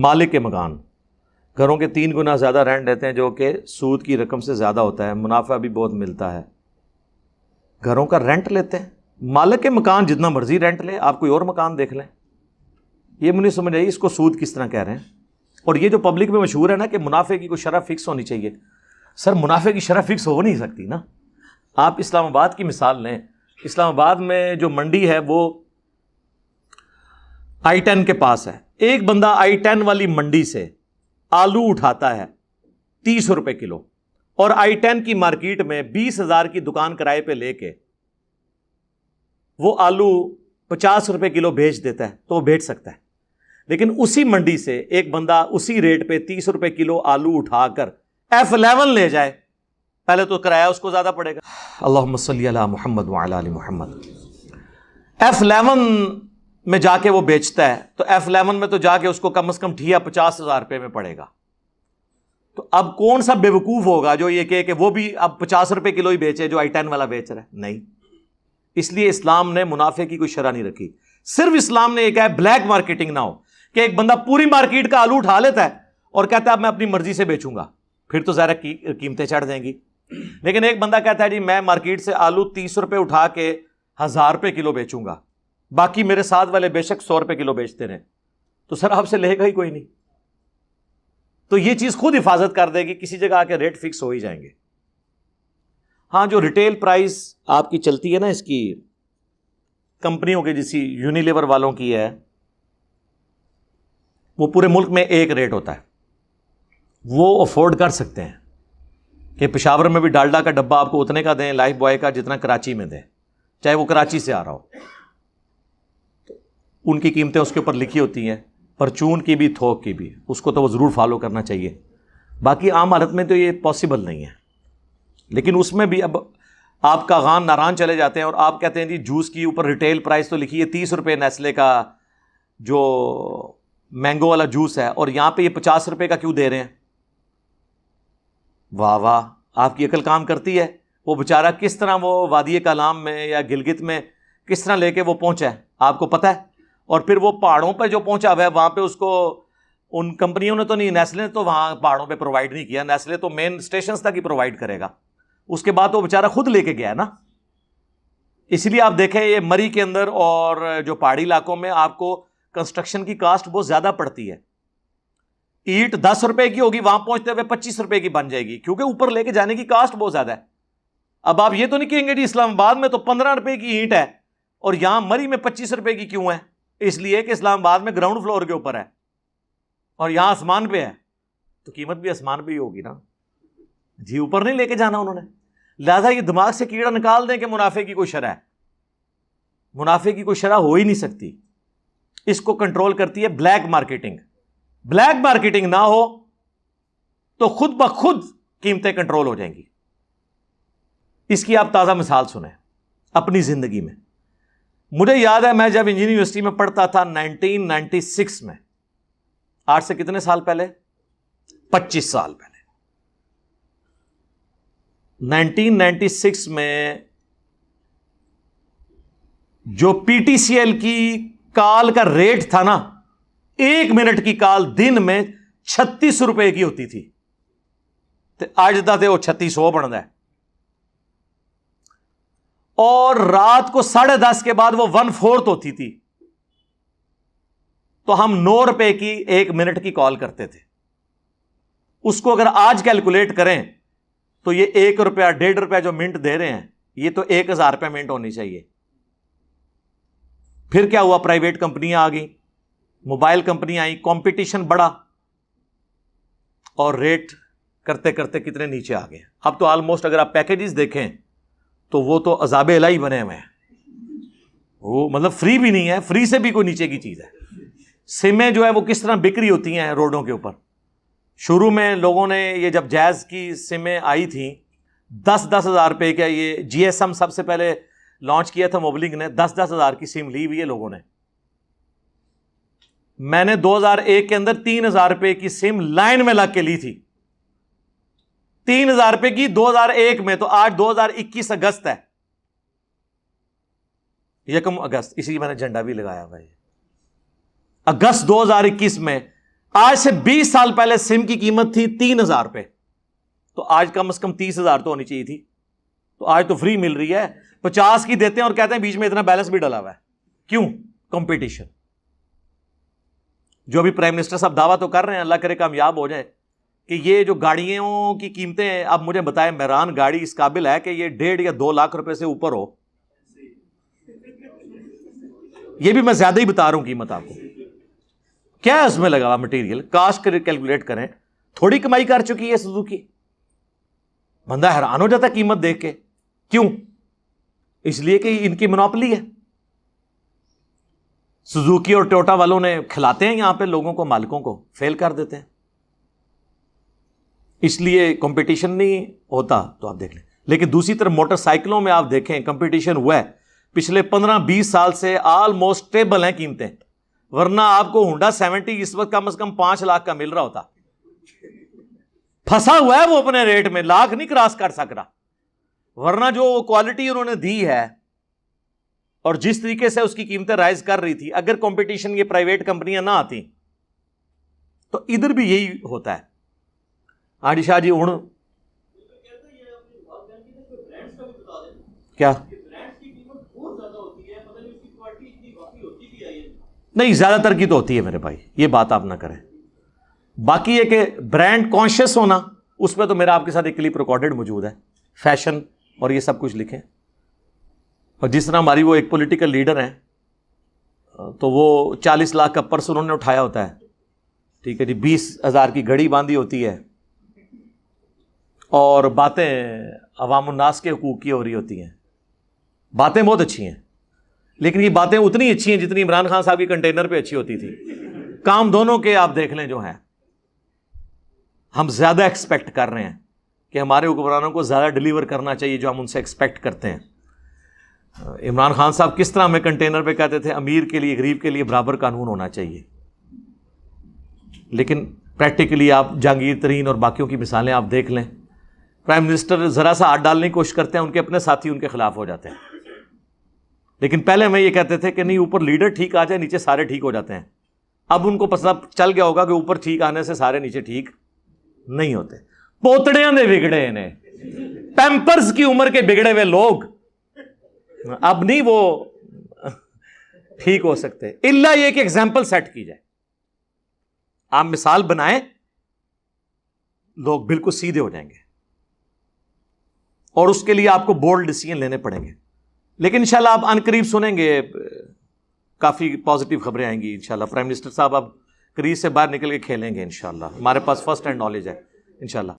مالک کے مکان گھروں کے 3 گنا زیادہ رینٹ دیتے ہیں، جو کہ سود کی رقم سے زیادہ ہوتا ہے، منافع بھی بہت ملتا ہے، گھروں کا رینٹ لیتے ہیں۔ مالک کے مکان جتنا مرضی رینٹ لے، آپ کوئی اور مکان دیکھ لیں۔ یہ مجھے سمجھ آئی اس کو سود کس طرح کہہ رہے ہیں۔ اور یہ جو پبلک میں مشہور ہے نا کہ منافع کی کوئی شرح فکس ہونی چاہیے، سر منافع کی شرح فکس ہو نہیں سکتی نا۔ آپ اسلام آباد کی مثال لیں، اسلام آباد میں جو منڈی ہے وہ I-10 کے پاس ہے، ایک بندہ I-10 والی منڈی سے آلو اٹھاتا ہے 30 روپے کلو، اور I-10 کی مارکیٹ میں 20,000 کی دکان کرائے پہ لے کے وہ آلو 50 روپے کلو بیچ دیتا ہے تو وہ بیچ سکتا ہے۔ لیکن اسی منڈی سے ایک بندہ اسی ریٹ پہ 30 روپے کلو آلو اٹھا کر F11 لے جائے، پہلے تو کرایہ اس کو زیادہ پڑے گا۔ اللہم صلی علی محمد وعلی آل محمد۔ F11 میں جا کے وہ بیچتا ہے تو F11 میں تو جا کے اس کو کم از کم ٹھیا 50,000 روپے میں پڑے گا۔ تو اب کون سا بے وقوف ہوگا جو یہ کہے کہ وہ بھی اب 50 روپے کلو ہی بیچے جو I-10 والا بیچ رہا ہے؟ نہیں۔ اس لیے اسلام نے منافع کی کوئی شرح نہیں رکھی، صرف اسلام نے یہ کہا ہے بلیک مارکیٹنگ نہ ہو، کہ ایک بندہ پوری مارکیٹ کا آلو اٹھا لیتا ہے اور کہتا ہے اب میں اپنی مرضی سے بیچوں گا، پھر تو ظاہر قیمتیں چڑھ جائیں گی۔ لیکن ایک بندہ کہتا ہے جی میں مارکیٹ سے آلو 30 روپے اٹھا کے 1000 روپے کلو بیچوں گا، باقی میرے ساتھ والے بے شک 100 روپے کلو بیچتے رہیں، تو سر آپ سے لے گا ہی کوئی نہیں۔ تو یہ چیز خود حفاظت کر دے گی، کسی جگہ آ کے ریٹ فکس ہو ہی جائیں گے۔ ہاں جو ریٹیل پرائس آپ کی چلتی ہے نا اس کی کمپنیوں کے، جیسی یونیلیور والوں کی ہے، وہ پورے ملک میں ایک ریٹ ہوتا ہے، وہ افورڈ کر سکتے ہیں کہ پشاور میں بھی ڈالڈا کا ڈبہ آپ کو اتنے کا دیں، لائف بوائے کا جتنا کراچی میں دیں، چاہے وہ کراچی سے آ رہا ہو، ان کی قیمتیں اس کے اوپر لکھی ہوتی ہیں، پرچون کی بھی تھوک کی بھی، اس کو تو وہ ضرور فالو کرنا چاہیے۔ باقی عام حالت میں تو یہ پاسبل نہیں ہے۔ لیکن اس میں بھی اب آپ کا غان ناران چلے جاتے ہیں اور آپ کہتے ہیں جی جوس کی اوپر ریٹیل پرائس تو لکھی ہے 30 روپے نیسلے کا جو مینگو والا جوس ہے، اور یہاں پہ یہ 50 روپے کا کیوں دے رہے ہیں؟ واہ واہ، آپ کی عقل کام کرتی ہے۔ وہ بیچارہ کس طرح وہ وادی کلام میں یا گلگت میں کس طرح لے کے وہ پہنچا ہے آپ کو پتہ ہے؟ اور پھر وہ پہاڑوں پہ جو پہنچا ہوا ہے وہاں پہ اس کو ان کمپنیوں نے تو نہیں، نیسلے نے تو وہاں پہاڑوں پہ پرووائڈ نہیں کیا، نیسلے تو مین اسٹیشنز تک ہی پرووائڈ کرے گا، اس کے بعد وہ بیچارہ خود لے کے گیا ہے نا۔ اس لیے آپ دیکھیں یہ مری کے اندر اور جو پہاڑی علاقوں میں آپ کو کنسٹرکشن کی کاسٹ بہت زیادہ پڑتی ہے، اینٹ 10 روپے کی ہوگی، وہاں پہنچتے ہوئے 25 روپے کی بن جائے گی، کیونکہ اوپر لے کے جانے کی کاسٹ بہت زیادہ ہے۔ اب آپ یہ تو نہیں کہیں گے جی اسلام آباد میں تو 15 روپے کی اینٹ ہے اور یہاں مری میں 25 روپے کی کیوں ہے؟ اس لیے کہ اسلام آباد میں گراؤنڈ فلور کے اوپر ہے اور یہاں آسمان پہ ہے، تو قیمت بھی آسمان پہ ہی ہوگی نا جی، اوپر نہیں لے کے جانا انہوں نے۔ لہذا یہ دماغ سے کیڑا نکال دیں کہ منافع کی کوئی شرح ہے، منافع کی کوئی شرح ہو ہی نہیں سکتی۔ اس کو کنٹرول کرتی ہے بلیک مارکیٹنگ۔ بلیک مارکیٹنگ نہ ہو تو خود بخود قیمتیں کنٹرول ہو جائیں گی۔ اس کی آپ تازہ مثال سنیں اپنی زندگی میں۔ مجھے یاد ہے میں جب انجینئرنگ یونیورسٹی میں پڑھتا تھا 1996 میں، آج سے کتنے سال پہلے؟ 25 سال پہلے۔ 1996 میں جو پی ٹی سی ایل کی کال کا ریٹ تھا نا، 1 منٹ کی کال دن میں 36 روپے کی ہوتی تھی، تو آج دا تے وہ 3600 بنتا ہے، اور رات کو 10:30 کے بعد وہ 1/4 ہوتی تھی، تو ہم 9 روپے کی 1 منٹ کی کال کرتے تھے۔ اس کو اگر آج کیلکولیٹ کریں تو یہ 1 روپیہ 1.5 روپیہ جو منٹ دے رہے ہیں، یہ تو 1000 روپے منٹ ہونی چاہیے۔ پھر کیا ہوا؟ پرائیویٹ کمپنیاں آ گئیں، موبائل کمپنیاں آئیں، کمپٹیشن بڑھا اور ریٹ کرتے کرتے کتنے نیچے آ گئے۔ اب تو آلموسٹ اگر آپ پیکیجز دیکھیں تو وہ تو عذاب الہی بنے ہوئے ہیں، وہ مطلب فری بھی نہیں ہے، فری سے بھی کوئی نیچے کی چیز ہے۔ سمیں جو ہے وہ کس طرح بکری ہوتی ہیں روڈوں کے اوپر۔ شروع میں لوگوں نے یہ جب جائز کی سمیں آئی تھیں 10 ہزار روپے کا، یہ جی ایس ایم سب سے پہلے لانچ کیا تھا موبلنگ نے، 10 ہزار کی سم لی ہوئی ہے لوگوں نے۔ میں نے 2001 کے اندر 3000 روپے کی سم لائن میں لگ کے لی تھی، 3000 روپے کی 2001 میں، تو آج 2021 اگست ہے، 1 اگست، اسی میں نے جھنڈا بھی لگایا ہوا ہے۔ اگست 2021 میں آج سے 20 سال پہلے سم کی قیمت تھی 3,000 روپے، تو آج کم از کم 30,000 تو ہونی چاہیے تھی، تو آج تو فری مل رہی ہے، 50 کی دیتے ہیں اور کہتے ہیں بیچ میں اتنا بیلنس بھی ڈلا ہوا ہے. کیوں؟ کمپٹیشن. جو بھی پرائم منسٹر صاحب دعویٰ تو کر رہے ہیں، اللہ کرے کامیاب ہو جائے، کہ یہ جو گاڑیوں کی قیمتیں، اب مجھے بتائیں مہران گاڑی اس قابل ہے کہ یہ 1.5 یا 2 لاکھ روپے سے اوپر ہو؟ یہ بھی میں زیادہ ہی بتا رہا ہوں قیمت آپ کو. کیا ہے اس میں لگا ہوا مٹیریل؟ کاسٹ کیلکولیٹ کریں، تھوڑی کمائی کر چکی ہے سوزوکی. بندہ حیران ہو جاتا ہے قیمت دیکھ کے. کیوں؟ اس لیے کہ ان کی منوپلی ہے. سوزوکی اور ٹوٹا والوں نے کھلاتے ہیں یہاں پہ لوگوں کو، مالکوں کو فیل کر دیتے ہیں. اس لیے کمپٹیشن نہیں ہوتا تو آپ دیکھ لیں. لیکن دوسری طرف موٹر سائیکلوں میں آپ دیکھیں کمپٹیشن ہوا ہے. پچھلے 15-20 سال سے آلموسٹ اسٹیبل ہیں قیمتیں، ورنہ آپ کو ہونڈا 70 اس وقت کم از کم 5 لاکھ کا مل رہا ہوتا. پھنسا ہوا ہے وہ اپنے ریٹ میں، لاکھ نہیں کراس کر سک رہا. ورنہ جو کوالٹی انہوں نے دی ہے اور جس طریقے سے اس کی قیمتیں رائز کر رہی تھی، اگر کمپٹیشن یہ پرائیویٹ کمپنیاں نہ آتی تو ادھر بھی یہی ہوتا ہے. آڈی شاہ جی ہوں کیا نہیں، زیادہ تر کی تو ہوتی ہے میرے بھائی، یہ بات آپ نہ کریں. باقی یہ کہ برانڈ کانشیس ہونا، اس پہ تو میرا آپ کے ساتھ ایک کلپ ریکارڈڈ موجود ہے، فیشن اور یہ سب کچھ لکھیں. اور جس طرح ہماری وہ ایک پولیٹیکل لیڈر ہیں، تو وہ 40 لاکھ کا پرس انہوں نے اٹھایا ہوتا ہے، ٹھیک ہے جی، 20,000 کی گھڑی باندھی ہوتی ہے، اور باتیں عوام الناس کے حقوق کی ہو رہی ہوتی ہیں. باتیں بہت اچھی ہیں، لیکن یہ باتیں اتنی اچھی ہیں جتنی عمران خان صاحب کی کنٹینر پہ اچھی ہوتی تھی. کام دونوں کے آپ دیکھ لیں جو ہیں. ہم زیادہ ایکسپیکٹ کر رہے ہیں کہ ہمارے حکمرانوں کو زیادہ ڈیلیور کرنا چاہیے جو ہم ان سے ایکسپیکٹ کرتے ہیں. عمران خان صاحب کس طرح ہمیں کنٹینر پہ کہتے تھے امیر کے لیے غریب کے لیے برابر قانون ہونا چاہیے، لیکن پریکٹیکلی آپ جہانگیر ترین اور باقیوں کی مثالیں آپ دیکھ لیں. پرائم منسٹر ذرا سا ہاتھ ڈالنے کی کوشش کرتے ہیں، ان کے اپنے ساتھی ان کے خلاف ہو جاتے ہیں. لیکن پہلے ہمیں یہ کہتے تھے کہ نہیں، اوپر لیڈر ٹھیک آ جائے نیچے سارے ٹھیک ہو جاتے ہیں. اب ان کو پتہ چل گیا ہوگا کہ اوپر ٹھیک آنے سے سارے نیچے ٹھیک نہیں ہوتے. پوتڑیاں دے بگڑے انہیں، پیمپرز کی عمر کے بگڑے ہوئے لوگ اب نہیں وہ ٹھیک ہو سکتے، الا یہ کہ ایگزامپل سیٹ کی جائے. آپ مثال بنائیں، لوگ بالکل سیدھے ہو جائیں گے، اور اس کے لیے آپ کو بولڈ ڈیسیژن لینے پڑیں گے. لیکن انشاءاللہ آپ ان قریب سنیں گے، کافی پازیٹیو خبریں آئیں گی انشاءاللہ. پرائم منسٹر صاحب اب کریز سے باہر نکل کے کھیلیں گے انشاءاللہ. ہمارے پاس فرسٹ ہینڈ نالج ہے انشاءاللہ.